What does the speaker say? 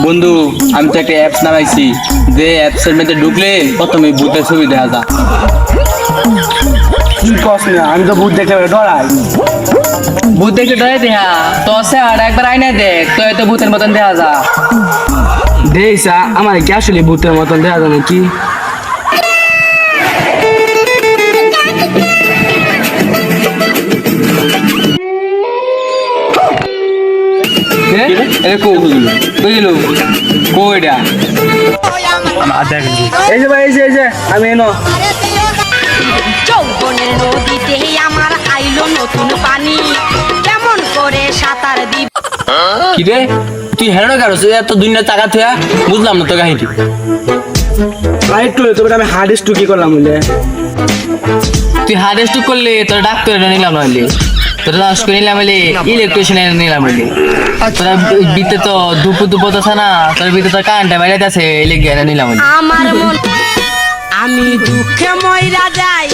বন্ধু আমি তো একটা অ্যাপস নামাইছি, যে অ্যাপসের মধ্যে ঢুকলে প্রথমে ভূতের ছবি দেখা যায়। আমি তো ভূত দেখতে ডরাই। ভূত দেখে ডরে দেখা তো স্যার একবার আইনে দেখ, তো এত ভূতের মতন দেখা যা। দেইসা আমার কি আসলে ভূতের মতন দেখা যায় নাকি? এই যে ভাই, এই যে আমি এনো। যৌবনের নদীতে আমার আইলো নতুন পানি, কেমন করে সাঁতার দিব। কি রে তুই হেরো কারো এত দুনিয়া টাকা থুয়া, বুঝলাম না তো কাহিনী। একটু তবে আমি হার্ড স্টুকি করলাম বলে। তুই হার্ড স্ট্রোক করলে তোর ডাক্তার নিলাম নইলে, তোর নষ্ট করে নিলাম হইলে ইলেকট্রিশিয়ান নিলাম হইলে, তোরা বিতে তো ধুপু ধুপো তো না, তোর ভিতরে তো কারেন্টটা বাইরে আছে ইলেকট্রিশিয়ান নিলাম হইলে। আমার মন আমি দুঃখে ময়রা যাই,